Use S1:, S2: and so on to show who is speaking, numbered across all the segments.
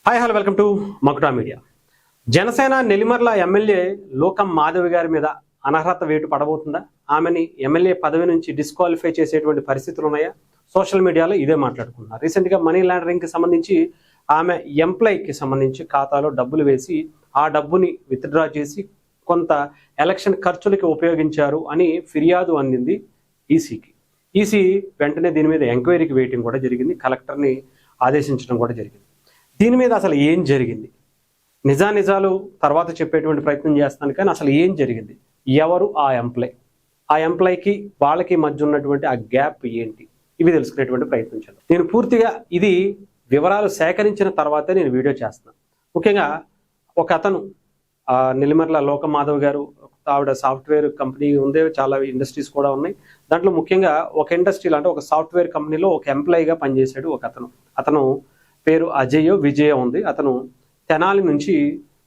S1: Hi hello welcome to మకుటా media. Janasena Nellimarla MLA లోకం మాధవి గారి మీద అనర్హత వేటు పడబోతుందా? ఆమెని ఎమ్మెల్యే పదవి నుంచి డిస్క్వాలిఫై చేసేటువంటి పరిస్థితులు ఉన్నాయా? సోషల్ మీడియాలో ఇదే మాట్లాడుకున్నారు. రీసెంట్గా మనీ లాండరింగ్కి సంబంధించి ఆమె ఎంప్లాయ్కి సంబంధించి ఖాతాలో డబ్బులు వేసి ఆ డబ్బుని విత్డ్రా చేసి కొంత ఎలక్షన్ ఖర్చులకి ఉపయోగించారు అని ఫిర్యాదు అందింది ఈసీకి. ఈసీ వెంటనే దీని మీద ఎంక్వైరీకి వేయటం కూడా జరిగింది, కలెక్టర్ని ఆదేశించడం కూడా జరిగింది. దీని మీద అసలు ఏం జరిగింది, నిజాలు తర్వాత చెప్పేటువంటి ప్రయత్నం చేస్తాను. కానీ అసలు ఏం జరిగింది, ఎవరు ఆ ఎంప్లాయ్కి వాళ్ళకి మధ్య ఉన్నటువంటి ఆ గ్యాప్ ఏంటి, ఇవి తెలుసుకునేటువంటి ప్రయత్నం చేద్దాం. నేను పూర్తిగా ఇది వివరాలు సేకరించిన తర్వాతే నేను వీడియో చేస్తున్నాను. ముఖ్యంగా ఒక అతను నెల్లిమర్ల లోకం మాధవ్ గారు, ఆవిడ సాఫ్ట్వేర్ కంపెనీ ఉంది, చాలా ఇండస్ట్రీస్ కూడా ఉన్నాయి. దాంట్లో ముఖ్యంగా ఒక ఇండస్ట్రీలో అంటే ఒక సాఫ్ట్వేర్ కంపెనీలో ఒక ఎంప్లాయీగా పనిచేశాడు ఒక అతను పేరు అజయో విజయో ఉంది. అతను తెనాలి నుంచి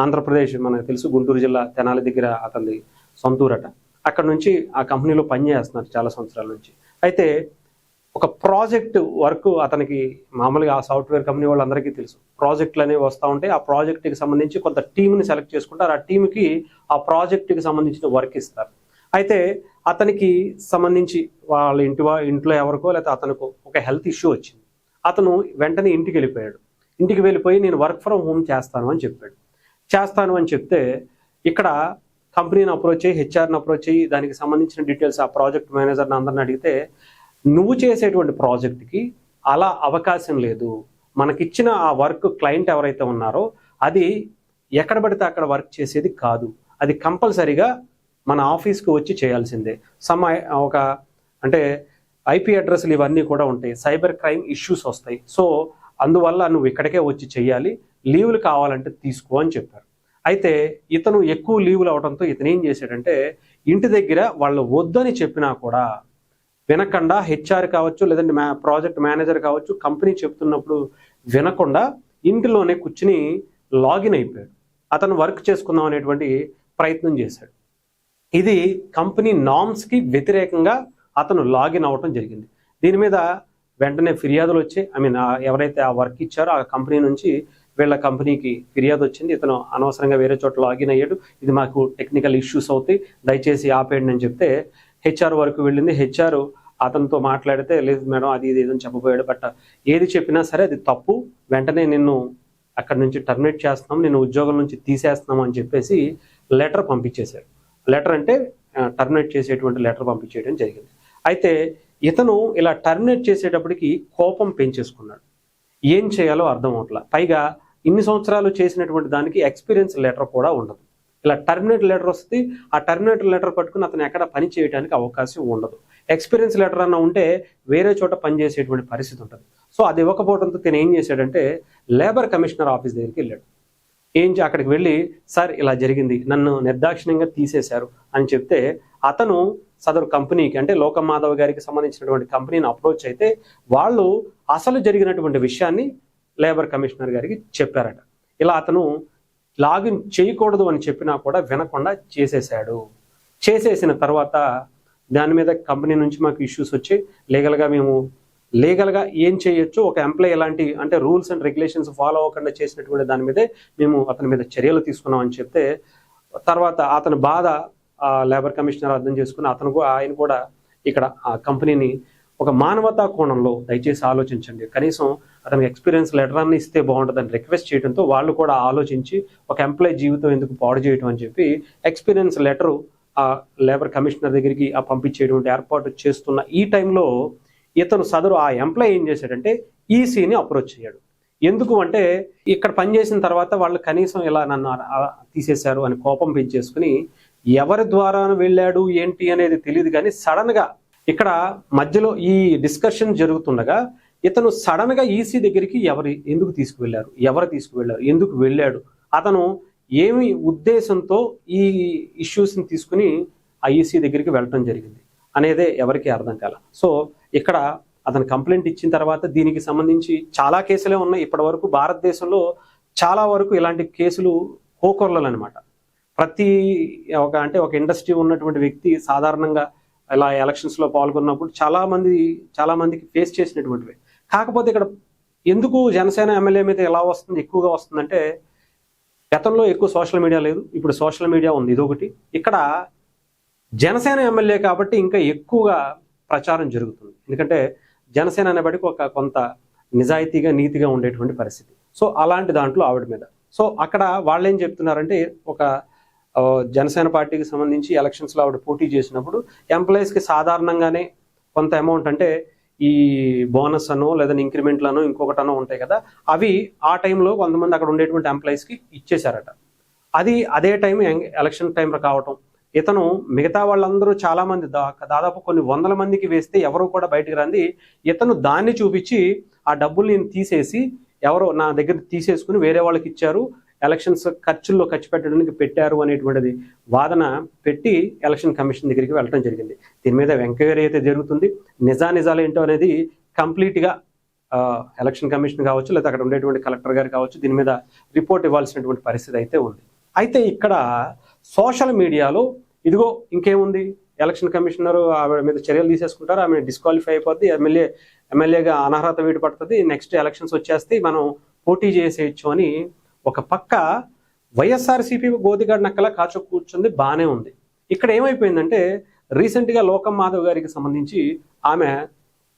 S1: ఆంధ్రప్రదేశ్, మనకు తెలుసు గుంటూరు జిల్లా తెనాలి దగ్గర అతనిది సొంతూరట. అక్కడ నుంచి ఆ కంపెనీలో పనిచేస్తున్నారు చాలా సంవత్సరాల నుంచి. అయితే ఒక ప్రాజెక్ట్ వర్క్ అతనికి మామూలుగా ఆ సాఫ్ట్వేర్ కంపెనీ వాళ్ళందరికీ తెలుసు, ప్రాజెక్టులు అనేవి వస్తూ ఉంటే ఆ ప్రాజెక్టుకి సంబంధించి కొంత టీంని సెలెక్ట్ చేసుకుంటారు. ఆ టీంకి ఆ ప్రాజెక్టుకి సంబంధించిన వర్క్ ఇస్తారు. అయితే అతనికి సంబంధించి వాళ్ళ ఇంట్లో ఎవరికో లేకపోతే అతనికో ఒక హెల్త్ ఇష్యూ వచ్చింది. అతను వెంటనే ఇంటికి వెళ్ళిపోయి నేను వర్క్ ఫ్రమ్ హోమ్ చేస్తాను అని చెప్తే ఇక్కడ కంపెనీని అప్రోచ్ అయ్యి హెచ్ఆర్ని అప్రోచ్ అయ్యి దానికి సంబంధించిన డీటెయిల్స్ ఆ ప్రాజెక్ట్ మేనేజర్ని అందరిని అడిగితే, నువ్వు చేసేటువంటి ప్రాజెక్ట్కి అలా అవకాశం లేదు, మనకిచ్చిన ఆ వర్క్ క్లయింట్ ఎవరైతే ఉన్నారో అది ఎక్కడ పడితే అక్కడ వర్క్ చేసేది కాదు, అది కంపల్సరీగా మన ఆఫీస్కి వచ్చి చేయాల్సిందే. ఒక అంటే ఐపీ అడ్రస్లు ఇవన్నీ కూడా ఉంటాయి, సైబర్ క్రైమ్ ఇష్యూస్ వస్తాయి, సో అందువల్ల నువ్వు ఇక్కడికే వచ్చి చెయ్యాలి, లీవులు కావాలంటే తీసుకో అని చెప్పారు. అయితే ఇతను ఎక్కువ లీవులు అవడంతో ఇతను ఏం చేశాడంటే, ఇంటి దగ్గర వాళ్ళు వద్దని చెప్పినా కూడా వినకుండా, హెచ్ఆర్ కావచ్చు లేదంటే ప్రాజెక్ట్ మేనేజర్ కావచ్చు కంపెనీ చెప్తున్నప్పుడు వినకుండా ఇంటిలోనే కూర్చుని లాగిన్ అయిపోయాడు. అతను వర్క్ చేసుకుందాం అనేటువంటి ప్రయత్నం చేశాడు. ఇది కంపెనీ నామ్స్కి వ్యతిరేకంగా అతను లాగిన్ అవ్వటం జరిగింది. దీని మీద వెంటనే ఫిర్యాదులు వచ్చాయి. ఎవరైతే ఆ వర్క్ ఇచ్చారో ఆ కంపెనీ నుంచి వీళ్ళ కంపెనీకి ఫిర్యాదు వచ్చింది, ఇతను అనవసరంగా వేరే చోట లాగిన్ అయ్యాడు, ఇది మాకు టెక్నికల్ ఇష్యూస్ అవుతాయి, దయచేసి ఆపేయండి అని చెప్తే హెచ్ఆర్ వరకు వెళ్ళింది. హెచ్ఆర్ అతనితో మాట్లాడితే, లేదు మేడం అది ఇది ఏదని చెప్పబోయాడు, బట్ ఏది చెప్పినా సరే అది తప్పు, వెంటనే నిన్ను అక్కడి నుంచి టర్మినేట్ చేస్తున్నాం, నిన్ను ఉద్యోగం నుంచి తీసేస్తున్నాం అని చెప్పేసి లెటర్ పంపించేశారు. లెటర్ అంటే టర్మినేట్ చేసేటువంటి లెటర్ పంపించేయడం జరిగింది. అయితే ఇతను ఇలా టర్మినేట్ చేసేటప్పటికి కోపం పెంచేసుకున్నాడు. ఏం చేయాలో అర్థం అవట్లా. పైగా ఇన్ని సంవత్సరాలు చేసినటువంటి దానికి ఎక్స్పీరియన్స్ లెటర్ కూడా ఉండదు. ఇలా టర్మినేట్ లెటర్ వస్తుంది, ఆ టర్మినేట్ లెటర్ పట్టుకుని అతను ఎక్కడ పని చేయడానికి అవకాశం ఉండదు. ఎక్స్పీరియన్స్ లెటర్ అన్న ఉంటే వేరే చోట పనిచేసేటువంటి పరిస్థితి ఉంటుంది. సో అది ఇవ్వకపోవడంతో తను ఏం చేశాడంటే లేబర్ కమిషనర్ ఆఫీస్ దగ్గరికి వెళ్ళాడు. అక్కడికి వెళ్ళి, సార్ ఇలా జరిగింది, నన్ను నిర్దాక్షిణ్యంగా తీసేశారు అని చెప్తే అతను సదరు కంపెనీకి అంటే లోకం మాధవ్ గారికి సంబంధించినటువంటి కంపెనీని అప్రోచ్ అయితే వాళ్ళు అసలు జరిగినటువంటి విషయాన్ని లేబర్ కమిషనర్ గారికి చెప్పారట. ఇలా అతను లాగిన్ చేయకూడదు అని చెప్పినా కూడా వినకుండా చేసేసిన తర్వాత దాని మీద కంపెనీ నుంచి మాకు ఇష్యూస్ వచ్చి లీగల్గా ఏం చేయొచ్చు, ఒక ఎంప్లాయ్ ఎలాంటి అంటే రూల్స్ అండ్ రెగ్యులేషన్స్ ఫాలో అవ్వకుండా చేసినటువంటి దాని మీదే మేము అతని మీద చర్యలు తీసుకున్నాం అని చెప్తే తర్వాత అతని బాధ లేబర్ కమిషనర్ అర్థం చేసుకుని ఆయన కూడా ఇక్కడ ఆ కంపెనీని ఒక మానవతా కోణంలో దయచేసి ఆలోచించండి, కనీసం అతనికి ఎక్స్పీరియన్స్ లెటర్ అన్ని ఇస్తే బాగుంటుందని రిక్వెస్ట్ చేయడంతో వాళ్ళు కూడా ఆలోచించి ఒక ఎంప్లాయ్ జీవితం ఎందుకు పాడు చేయటం అని చెప్పి ఎక్స్పీరియన్స్ లెటరు ఆ లేబర్ కమిషనర్ దగ్గరికి పంపించేటువంటి ఏర్పాటు చేస్తున్న ఈ టైంలో ఇతను సదరు ఆ ఎంప్లాయ్ ఏం చేశాడంటే ఈసీని అప్రోచ్ అయ్యాడు. ఎందుకు అంటే ఇక్కడ పనిచేసిన తర్వాత వాళ్ళు కనీసం ఇలా నన్ను తీసేశారు అని కోపం పెంచేసుకుని ఎవరి ద్వారా వెళ్ళాడు ఏంటి అనేది తెలియదు, కానీ సడన్గా ఇక్కడ మధ్యలో ఈ డిస్కషన్ జరుగుతుండగా ఇతను సడన్గా ఈసీ దగ్గరికి ఎందుకు తీసుకువెళ్ళారు, ఎందుకు వెళ్ళాడు, అతను ఏమి ఉద్దేశంతో ఈ ఇష్యూస్ని తీసుకుని ఆ ఈసీ దగ్గరికి వెళ్ళటం జరిగింది అనేదే ఎవరికి అర్థం కాల. సో ఇక్కడ అతను కంప్లైంట్ ఇచ్చిన తర్వాత దీనికి సంబంధించి చాలా కేసులే ఉన్నాయి. ఇప్పటి వరకు భారతదేశంలో చాలా వరకు ఇలాంటి కేసులు కోకొర్లలు అనమాట. ఒక ఇండస్ట్రీ ఉన్నటువంటి వ్యక్తి సాధారణంగా ఇలా ఎలక్షన్స్లో పాల్గొన్నప్పుడు చాలా మందికి ఫేస్ చేసినటువంటివి. కాకపోతే ఇక్కడ ఎందుకు జనసేన ఎమ్మెల్యే మీద ఎలా వస్తుంది, ఎక్కువగా వస్తుందంటే గతంలో ఎక్కువ సోషల్ మీడియా లేదు, ఇప్పుడు సోషల్ మీడియా ఉంది, ఇదొకటి. ఇక్కడ జనసేన ఎమ్మెల్యే కాబట్టి ఇంకా ఎక్కువగా ప్రచారం జరుగుతుంది. ఎందుకంటే జనసేన అనేబడికి ఒక కొంత నిజాయితీగా నీతిగా ఉండేటువంటి పరిస్థితి. సో అలాంటి దాంట్లో ఆవిడ మీద. సో అక్కడ వాళ్ళు ఏం చెప్తున్నారంటే, ఒక జనసేన పార్టీకి సంబంధించి ఎలక్షన్స్లో ఆవిడ పోటీ చేసినప్పుడు ఎంప్లాయీస్కి సాధారణంగానే కొంత అమౌంట్, అంటే ఈ బోనస్ అనో లేదా ఇంక్రిమెంట్లనో ఇంకొకటనో ఉంటాయి కదా, అవి ఆ టైంలో కొంతమంది అక్కడ ఉండేటువంటి ఎంప్లాయీస్కి ఇచ్చేశారట. అది అదే టైం ఎలక్షన్ టైంలో కావటం, ఇతను మిగతా వాళ్ళందరూ చాలామంది దాదాపు కొన్ని వందల మందికి వేస్తే ఎవరు కూడా బయటకు రంది, ఇతను దాన్ని చూపించి ఆ డబ్బులు నేను తీసేసి ఎవరో నా దగ్గర తీసేసుకుని వేరే వాళ్ళకి ఇచ్చారు, ఎలక్షన్స్ ఖర్చుల్లో ఖర్చు పెట్టడానికి పెట్టారు అనేటువంటిది వాదన పెట్టి ఎలక్షన్ కమిషన్ దగ్గరికి వెళ్ళడం జరిగింది. దీని మీద ఎంక్వైరీ అయితే జరుగుతుంది. నిజాలు ఏంటో అనేది కంప్లీట్గా ఎలక్షన్ కమిషన్ కావచ్చు, లేదా అక్కడ ఉండేటువంటి కలెక్టర్ గారు కావచ్చు, దీని మీద రిపోర్ట్ ఇవ్వాల్సినటువంటి పరిస్థితి అయితే ఉంది. అయితే ఇక్కడ సోషల్ మీడియాలో ఇదిగో ఇంకేముంది, ఎలక్షన్ కమిషనర్ ఆవిడ మీద చర్యలు తీసేసుకుంటారు, ఆమె డిస్క్వాలిఫై అయిపోద్ది, ఎమ్మెల్యేగా అనర్హత వీటు పడుతుంది, నెక్స్ట్ ఎలక్షన్స్ వచ్చేస్తే మనం పోటీ చేసేయచ్చు అని ఒక పక్క వైఎస్ఆర్సీపీ గోదిగాడి నక్కలా కాచు కూర్చుంది, బాగానే ఉంది. ఇక్కడ ఏమైపోయిందంటే రీసెంట్గా లోకం మాధవ్ గారికి సంబంధించి ఆమె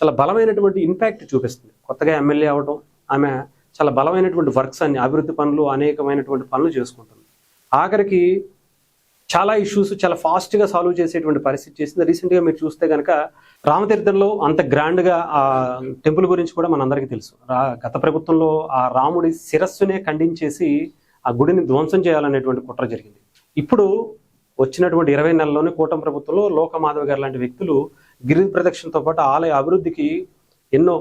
S1: చాలా బలమైనటువంటి ఇంపాక్ట్ చూపిస్తుంది. కొత్తగా ఎమ్మెల్యే అవడం, ఆమె చాలా బలమైనటువంటి వర్క్స్ అన్ని, అభివృద్ధి పనులు, అనేకమైనటువంటి పనులు చేసుకుంటుంది. ఆఖరికి చాలా ఇష్యూస్ చాలా ఫాస్ట్గా సాల్వ్ చేసేటువంటి పరిస్థితి చేసింది. రీసెంట్గా మీరు చూస్తే కనుక రామతీర్థంలో అంత గ్రాండ్గా ఆ టెంపుల్ గురించి కూడా మనందరికీ తెలుసు. గత ప్రభుత్వంలో ఆ రాముడి శిరస్సునే ఖండించేసి ఆ గుడిని ధ్వంసం చేయాలనేటువంటి కుట్ర జరిగింది. ఇప్పుడు వచ్చినటువంటి 20 నెలల్లోనే కూటమి ప్రభుత్వంలో లోకమాధవ్ గారు లాంటి వ్యక్తులు గిరి ప్రదక్షిణతో పాటు ఆలయ అభివృద్ధికి ఎన్నో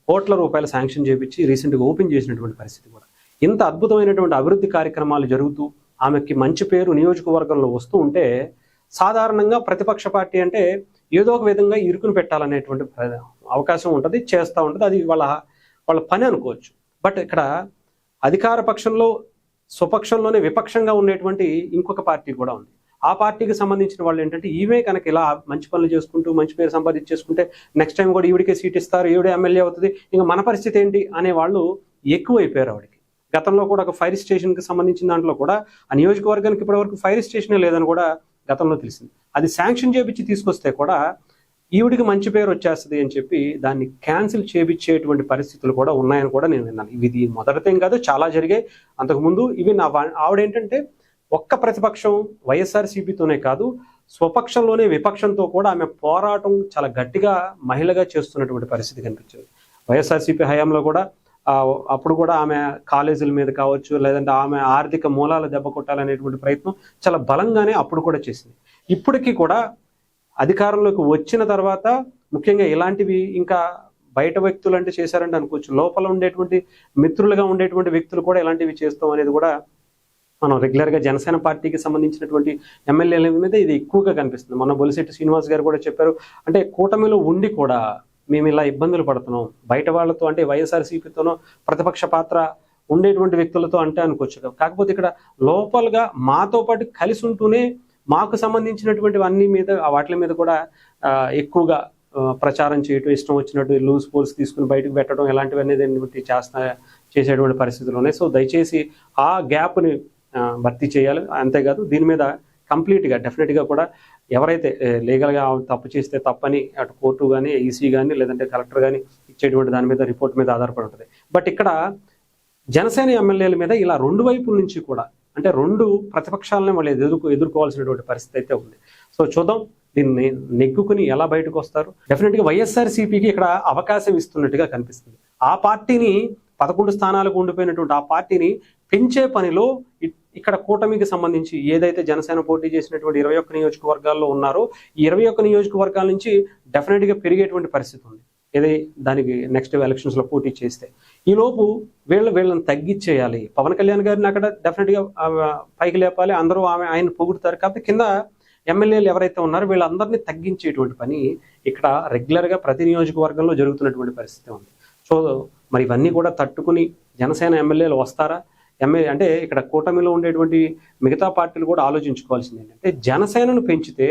S1: కోట్ల రూపాయలు శాంక్షన్ చేపించి రీసెంట్గా ఓపెన్ చేసినటువంటి పరిస్థితి కూడా. ఇంత అద్భుతమైనటువంటి అభివృద్ధి కార్యక్రమాలు జరుగుతూ ఆమెకి మంచి పేరు నియోజకవర్గంలో వస్తూ ఉంటే, సాధారణంగా ప్రతిపక్ష పార్టీ అంటే ఏదో ఒక విధంగా ఇరుకును పెట్టాలనేటువంటి అవకాశం ఉంటుంది, చేస్తూ ఉంటుంది, అది వాళ్ళ పని అనుకోవచ్చు. బట్ ఇక్కడ అధికార పక్షంలో స్వపక్షంలోనే విపక్షంగా ఉండేటువంటి ఇంకొక పార్టీ కూడా ఉంది. ఆ పార్టీకి సంబంధించిన వాళ్ళు ఏంటంటే, ఈమె కనుక ఇలా మంచి పనులు చేసుకుంటూ మంచి పేరు సంపాదించేసుకుంటే నెక్స్ట్ టైం కూడా ఈవిడికే సీట్ ఇస్తారు, ఈవిడే ఎమ్మెల్యే అవుతుంది, ఇంకా మన పరిస్థితి ఏంటి అనే వాళ్ళు ఎక్కువైపోయారు ఆవిడకి. గతంలో కూడా ఒక ఫైర్ స్టేషన్కి సంబంధించిన దాంట్లో కూడా ఆ నియోజకవర్గానికి ఇప్పటివరకు ఫైర్ స్టేషనే లేదని కూడా గతంలో తెలిసింది. అది శాంక్షన్ చేపించి తీసుకొస్తే కూడా ఈవిడికి మంచి పేరు వచ్చేస్తుంది అని చెప్పి దాన్ని క్యాన్సిల్ చేపించేటువంటి పరిస్థితులు కూడా ఉన్నాయని కూడా నేను విన్నాను. ఇది మొదటిదేం కాదు, చాలా జరిగాయి అంతకుముందు. ఇవి ఆవిడేంటంటే ఒక్క ప్రతిపక్షం వైఎస్ఆర్సీపీతోనే కాదు, స్వపక్షంలోనే విపక్షంతో కూడా ఆమె పోరాటం చాలా గట్టిగా మహిళగా చేస్తున్నటువంటి పరిస్థితి కనిపించింది. వైఎస్ఆర్సీపీ హయాంలో కూడా అప్పుడు కూడా ఆమె కాలేజీల మీద కావచ్చు, లేదంటే ఆమె ఆర్థిక మూలాలు దెబ్బ కొట్టాలనేటువంటి ప్రయత్నం చాలా బలంగానే అప్పుడు కూడా చేసింది. ఇప్పటికీ కూడా అధికారంలోకి వచ్చిన తర్వాత ముఖ్యంగా ఇలాంటివి ఇంకా బయట వ్యక్తులు అంటే చేశారంటే అనుకోవచ్చు, లోపల ఉండేటువంటి మిత్రులుగా ఉండేటువంటి వ్యక్తులు కూడా ఇలాంటివి చేస్తాం అనేది కూడా మనం రెగ్యులర్గా జనసేన పార్టీకి సంబంధించినటువంటి ఎమ్మెల్యేల మీద ఇది ఎక్కువగా కనిపిస్తుంది. మొన్న బొలిశెట్టి శ్రీనివాస్ గారు కూడా చెప్పారు, అంటే కూటమిలో ఉండి కూడా మేము ఇలా ఇబ్బందులు పడుతున్నాం, బయట వాళ్ళతో అంటే వైఎస్ఆర్సీపీతోనో ప్రతిపక్ష పాత్ర ఉండేటువంటి వ్యక్తులతో అంటే అనుకోవచ్చు. కాకపోతే ఇక్కడ లోపలగా మాతో పాటు కలిసి ఉంటూనే మాకు సంబంధించినటువంటి అన్ని మీద వాటి మీద కూడా ఎక్కువగా ప్రచారం చేయటం, ఇష్టం వచ్చినట్టు లూజ్ పోల్స్ తీసుకుని బయటకు పెట్టడం, ఇలాంటివన్నీ చేసేటువంటి పరిస్థితులు ఉన్నాయి. సో దయచేసి ఆ గ్యాప్ని భర్తీ చేయాలి. అంతేకాదు దీని మీద కంప్లీట్గా డెఫినెట్గా కూడా ఎవరైతే లీగల్గా తప్పు చేస్తే తప్పని అటు కోర్టు కానీ, ఈసీ కానీ, లేదంటే కలెక్టర్ కానీ ఇచ్చేటువంటి దాని మీద రిపోర్ట్ మీద ఆధారపడి ఉంటుంది. బట్ ఇక్కడ జనసేన ఎమ్మెల్యేల మీద ఇలా రెండు వైపుల నుంచి కూడా, అంటే రెండు ప్రతిపక్షాలనే వాళ్ళు ఎదుర్కోవాల్సినటువంటి పరిస్థితి అయితే ఉంది. సో చూద్దాం దీన్ని నెగ్గుకుని ఎలా బయటకు వస్తారు. డెఫినెట్గా వైఎస్ఆర్సీపీకి ఇక్కడ అవకాశం ఇస్తున్నట్టుగా కనిపిస్తుంది. ఆ పార్టీని 11 స్థానాలకు ఉండిపోయినటువంటి ఆ పార్టీని పెంచే పనిలో ఇక్కడ కూటమికి సంబంధించి ఏదైతే జనసేన పోటీ చేసినటువంటి 21 నియోజకవర్గాల్లో ఉన్నారో ఈ 21 నియోజకవర్గాల నుంచి డెఫినెట్గా పెరిగేటువంటి పరిస్థితి ఉంది. ఏది దానికి నెక్స్ట్ ఎలక్షన్స్లో పోటీ చేస్తే ఈలోపు వీళ్ళని తగ్గించేయాలి. పవన్ కళ్యాణ్ గారిని అక్కడ డెఫినెట్గా పైకి లేపాలి, అందరూ ఆయన పొగుడుతారు. కాబట్టి కింద ఎమ్మెల్యేలు ఎవరైతే ఉన్నారో వీళ్ళందరినీ తగ్గించేటువంటి పని ఇక్కడ రెగ్యులర్గా ప్రతి నియోజకవర్గంలో జరుగుతున్నటువంటి పరిస్థితి ఉంది. సో మరి ఇవన్నీ కూడా తట్టుకుని జనసేన ఎమ్మెల్యేలు వస్తారా? అంటే ఇక్కడ కూటమిలో ఉండేటువంటి మిగతా పార్టీలు కూడా ఆలోచించుకోవాల్సింది ఏంటంటే, జనసేనను పెంచితే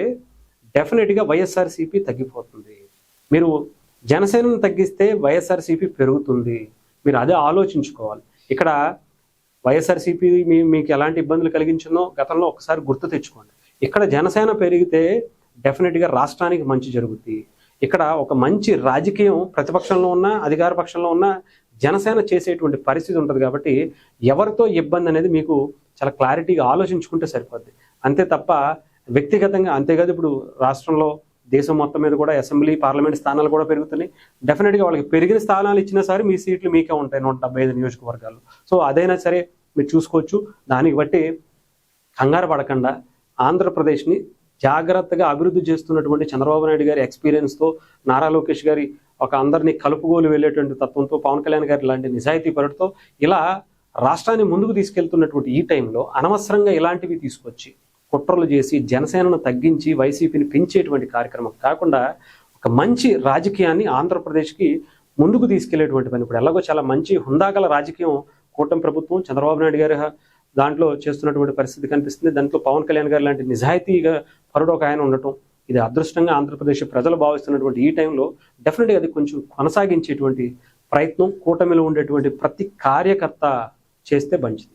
S1: డెఫినెట్గా వైఎస్ఆర్సీపీ తగ్గిపోతుంది. మీరు జనసేనను తగ్గిస్తే వైఎస్ఆర్సీపీ పెరుగుతుంది. మీరు అదే ఆలోచించుకోవాలి. ఇక్కడ వైఎస్ఆర్సీపీ మీకు ఎలాంటి ఇబ్బందులు కలిగించిందో గతంలో ఒకసారి గుర్తు తెచ్చుకోండి. ఇక్కడ జనసేన పెరిగితే డెఫినెట్గా రాష్ట్రానికి మంచి జరుగుద్ది. ఇక్కడ ఒక మంచి రాజకీయం ప్రతిపక్షంలో ఉన్న అధికార పక్షంలో ఉన్న జనసేన చేసేటువంటి పరిస్థితి ఉంటుంది. కాబట్టి ఎవరితో ఇబ్బంది అనేది మీకు చాలా క్లారిటీగా ఆలోచించుకుంటే సరిపోద్ది. అంతే తప్ప వ్యక్తిగతంగా అంతేకాదు. ఇప్పుడు రాష్ట్రంలో దేశం మొత్తం మీద కూడా అసెంబ్లీ పార్లమెంట్ స్థానాలు కూడా పెరుగుతున్నాయి. డెఫినెట్గా వాళ్ళకి పెరిగిన స్థానాలు ఇచ్చినా సరే మీ సీట్లు మీకే ఉంటాయి 175 నియోజకవర్గాలు. సో అదైనా సరే మీరు చూసుకోవచ్చు. దానికి బట్టి కంగారు పడకుండా ఆంధ్రప్రదేశ్ని జాగ్రత్తగా అభివృద్ధి చేస్తున్నటువంటి చంద్రబాబు నాయుడు గారి ఎక్స్పీరియన్స్తో, నారా లోకేష్ గారి ఒక అందరినీ కలుపుగోలు వెళ్ళేటువంటి తత్వంతో, పవన్ కళ్యాణ్ గారి లాంటి నిజాయితీ పరుడితో ఇలా రాష్ట్రాన్ని ముందుకు తీసుకెళ్తున్నటువంటి ఈ టైంలో అనవసరంగా ఇలాంటివి తీసుకొచ్చి కుట్రలు చేసి జనసేనను తగ్గించి వైసీపీని పెంచేటువంటి కార్యక్రమం కాకుండా ఒక మంచి రాజకీయాన్ని ఆంధ్రప్రదేశ్కి ముందుకు తీసుకెళ్లేటువంటి పని. ఇప్పుడు ఎలాగో చాలా మంచి హుందాగల రాజకీయం కూటమి ప్రభుత్వం చంద్రబాబు నాయుడు గారి దాంట్లో చేస్తున్నటువంటి పరిస్థితి కనిపిస్తుంది. దాంట్లో పవన్ కళ్యాణ్ గారు లాంటి నిజాయితీగా పరుడు ఒక ఆయన ఉండటం ఇది అదృష్టంగా ఆంధ్రప్రదేశ్ ప్రజలు భావిస్తున్నటువంటి ఈ టైంలో డెఫినెట్గా అది కొంచెం కొనసాగించేటువంటి ప్రయత్నం కూటమిలో ఉండేటువంటి ప్రతి కార్యకర్త చేస్తే మంచిది.